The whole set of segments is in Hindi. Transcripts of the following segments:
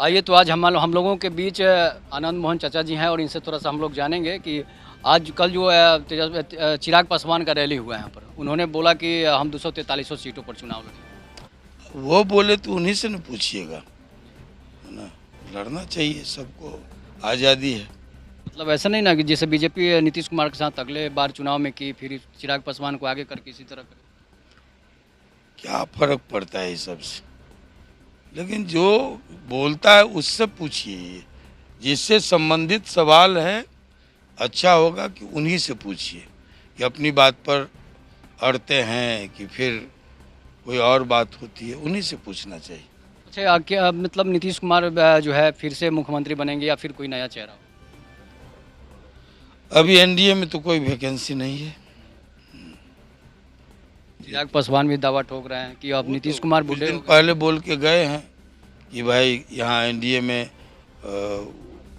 आइए तो आज हम लोगों के बीच आनंद मोहन चाचा जी हैं और इनसे थोड़ा-सा हम लोग जानेंगे कि आज कल जो चिराग पासवान का रैली हुआ है यहाँ पर। उन्होंने बोला कि हम 243 सीटों पर चुनाव लड़ेंगे। वो बोले तो उन्हीं से न पूछिएगा, है ना। लड़ना चाहिए, सबको आज़ादी है। मतलब ऐसा नहीं ना कि जैसे बीजेपी नीतीश कुमार के साथ अगले बार चुनाव में की, फिर चिराग पासवान को आगे करके इसी तरह करे। क्या फर्क पड़ता है इस सब से। लेकिन जो बोलता है उससे पूछिए, जिससे संबंधित सवाल है, अच्छा होगा कि उन्हीं से पूछिए कि अपनी बात पर अड़ते हैं कि फिर कोई और बात होती है, उन्हीं से पूछना चाहिए। अच्छा क्या मतलब नीतीश कुमार जो है फिर से मुख्यमंत्री बनेंगे या फिर कोई नया चेहरा हो? अभी एनडीए में तो कोई वैकेंसी नहीं है। चिराग पासवान भी दावा ठोक रहे हैं कि अब वो नीतीश तो कुमार कुछ बूढ़े दिन हो गए। पहले बोल के गए हैं कि भाई यहाँ एनडीए में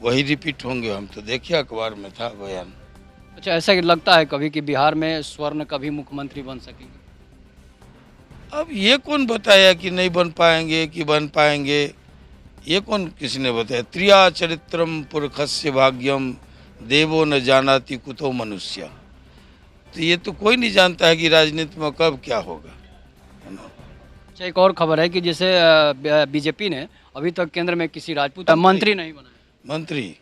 वही रिपीट होंगे। हम तो देखिए अखबार में था बयान। अच्छा ऐसा लगता है कभी कि बिहार में स्वर्ण कभी मुख्यमंत्री बन सकेंगे? अब ये कौन बताया कि नहीं बन पाएंगे कि बन पाएंगे? ये कौन किसने बताया? त्रिया चरित्रम पुरखस्य भाग्यम देवो न जानाति कुतो मनुष्य। तो ये तो कोई नहीं जानता है कि राजनीति में कब क्या होगा, है ना। अच्छा एक और खबर है कि जैसे बीजेपी ने अभी तक केंद्र में किसी राजपूत मंत्री नहीं बनाया। मंत्री,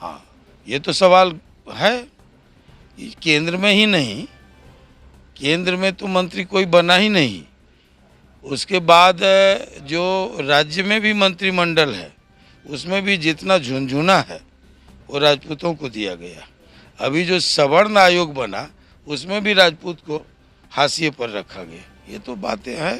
हाँ, ये तो सवाल है कि केंद्र में ही नहीं, केंद्र में तो मंत्री कोई बना ही नहीं। उसके बाद जो राज्य में भी मंत्रिमंडल है, उसमें भी जितना झुनझुना है वो राजपूतों को दिया गया। अभी जो सवर्ण आयोग बना, उसमें भी राजपूत को हाशिए पर रखा गया। ये तो बातें हैं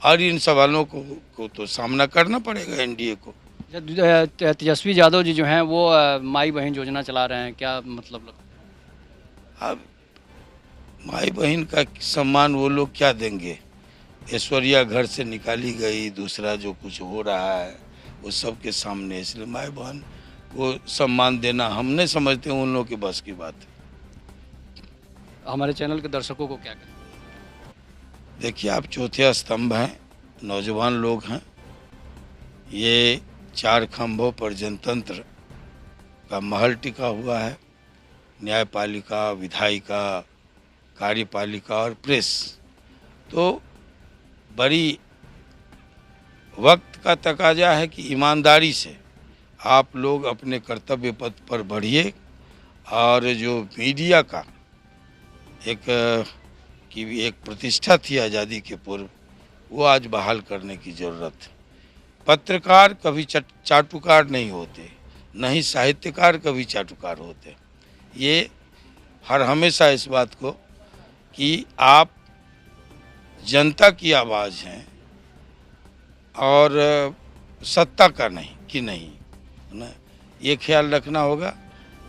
और इन सवालों को तो सामना करना पड़ेगा एनडीए को। तेजस्वी यादव जी जो हैं वो माई बहन योजना चला रहे हैं, क्या मतलब लगता अब माई बहन का सम्मान वो लोग क्या देंगे? ऐश्वर्या घर से निकाली गई, दूसरा जो कुछ हो रहा है वो सबके सामने, इसलिए माई बहन को सम्मान देना हम नहीं समझते उन लोगों के बस की बात है। है? हमारे चैनल के दर्शकों को क्या कहें? देखिए, आप चौथे स्तंभ हैं, नौजवान लोग हैं। ये चार खंभों पर जनतंत्र का महल टिका हुआ है। न्यायपालिका, विधायिका, कार्यपालिका और प्रेस। तो बड़ी वक्त का तकाजा है कि ईमानदारी से आप लोग अपने कर्तव्य पथ पर बढ़िए और जो मीडिया का एक प्रतिष्ठा थी आज़ादी के पूर्व, वो आज बहाल करने की ज़रूरत है। पत्रकार कभी चाटुकार नहीं होते, न ही साहित्यकार कभी चाटुकार होते। ये हर हमेशा इस बात को कि आप जनता की आवाज़ हैं और सत्ता का नहीं, है ना। ये ख्याल रखना होगा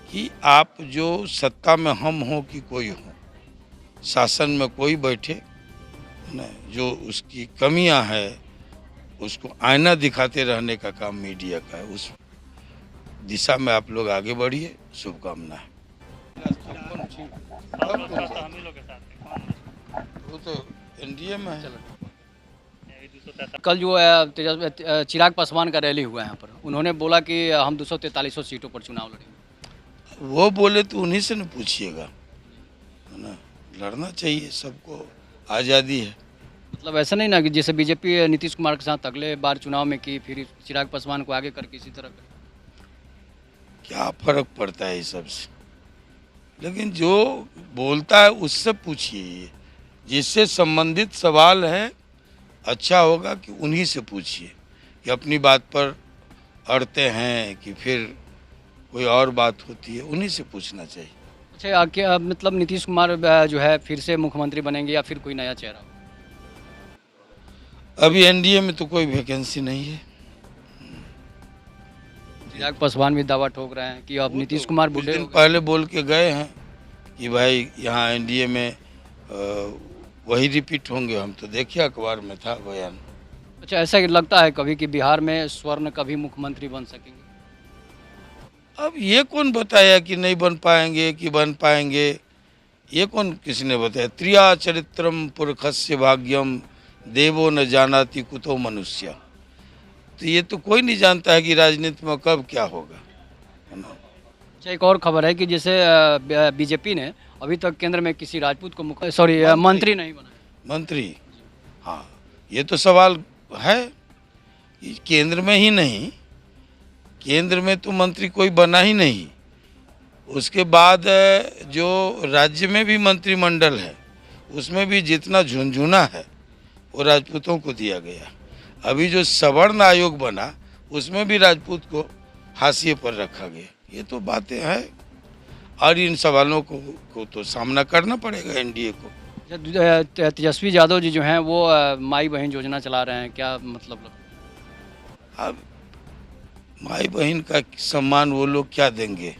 कि आप जो सत्ता में हम हों कि कोई हो, शासन में कोई बैठे, है ना, जो उसकी कमियां हैं उसको आईना दिखाते रहने का काम मीडिया का है। उस दिशा में आप लोग आगे बढ़िए। शुभकामना है। वो तो एनडीए में है। कल जो चिराग पासवान का रैली हुआ है यहाँ पर, उन्होंने बोला कि हम 243 सीटों पर चुनाव लड़ेंगे। वो बोले तो उन्हीं से न पूछिएगा, है ना। लड़ना चाहिए, सबको आज़ादी है। मतलब ऐसा नहीं ना कि जैसे बीजेपी नीतीश कुमार के साथ अगले बार चुनाव में की, फिर चिराग पासवान को आगे करके इसी तरह करे। क्या फर्क पड़ता है इस सब से। लेकिन जो बोलता है उससे पूछिए, जिससे संबंधित सवाल है, अच्छा होगा कि उन्हीं से पूछिए कि अपनी बात पर अड़ते हैं कि फिर कोई और बात होती है, उन्हीं से पूछना चाहिए। अच्छा क्या मतलब नीतीश कुमार जो है फिर से मुख्यमंत्री बनेंगे या फिर कोई नया चेहरा हो? अभी एनडीए में तो कोई वैकेंसी नहीं है। चिराग पासवान भी दावा ठोक रहे हैं कि अब नीतीश तो कुमार कुछ बूढ़े दिन हो गए। पहले बोल के गए हैं कि भाई यहाँ एनडीए में वही रिपीट होंगे। हम तो देखिए अखबार में था बयान। अच्छा ऐसा लगता है कभी कि बिहार में स्वर्ण कभी मुख्यमंत्री बन सकेंगे? अब ये कौन बताया कि नहीं बन पाएंगे कि बन पाएंगे? ये कौन किसने बताया? त्रिया चरित्रम पुरखस्य भाग्यम देवो न जानाति कुतो मनुष्य। तो ये तो कोई नहीं जानता है कि राजनीति में कब क्या होगा, है ना। अच्छा, एक और खबर है कि जैसे बीजेपी ने अभी तक केंद्र में किसी राजपूत को मंत्री नहीं बनाया। मंत्री, हाँ, ये तो सवाल है कि केंद्र में ही नहीं, केंद्र में तो मंत्री कोई बना ही नहीं। उसके बाद जो राज्य में भी मंत्रिमंडल है उसमें भी जितना झुनझुना है वो राजपूतों को दिया गया। अभी जो सवर्ण आयोग बना उसमें भी राजपूत को हाशिए पर रखा गया। ये तो बातें हैं और इन सवालों को तो सामना करना पड़ेगा एनडीए को। तेजस्वी यादव जी जो हैं वो माई बहन योजना चला रहे हैं, क्या मतलब? अब माई बहन का सम्मान वो लोग क्या देंगे?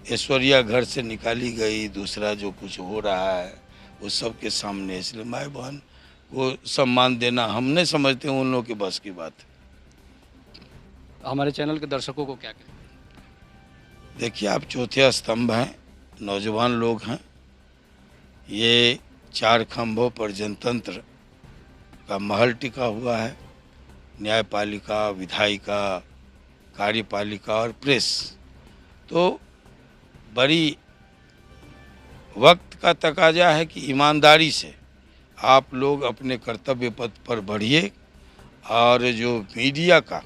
ऐश्वर्या घर से निकाली गई, दूसरा जो कुछ हो रहा है वो सबके सामने, इसलिए माई बहन को सम्मान देना हम नहीं समझते उन लोगों के बस की बात है। हमारे चैनल के दर्शकों को क्या कहें? देखिए, आप चौथे स्तंभ हैं, नौजवान लोग हैं, ये चार खंभों पर जनतंत्र का महल टिका हुआ है। न्यायपालिका, विधायिका, कार्यपालिका और प्रेस। तो बड़ी वक्त का तकाजा है कि ईमानदारी से आप लोग अपने कर्तव्य पथ पर बढ़िए और जो मीडिया का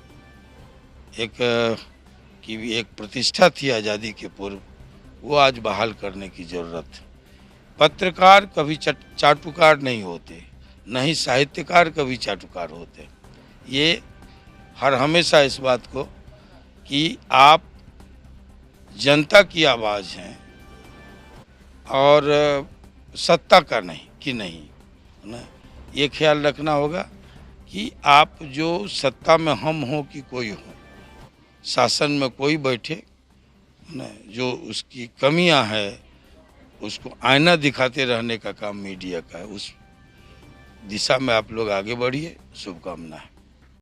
एक प्रतिष्ठा थी आज़ादी के पूर्व वो आज बहाल करने की ज़रूरत है। पत्रकार कभी चाटुकार नहीं होते, न ही साहित्यकार कभी चाटुकार होते। ये हर हमेशा इस बात को कि आप जनता की आवाज़ हैं और सत्ता का नहीं कि नहीं, है ना। ये ख्याल रखना होगा कि आप जो सत्ता में हम हो कि कोई हो, शासन में कोई बैठे, है ना, जो उसकी कमियां है उसको आईना दिखाते रहने का काम मीडिया का है। उस दिशा में आप लोग आगे बढ़िए। शुभकामनाएं।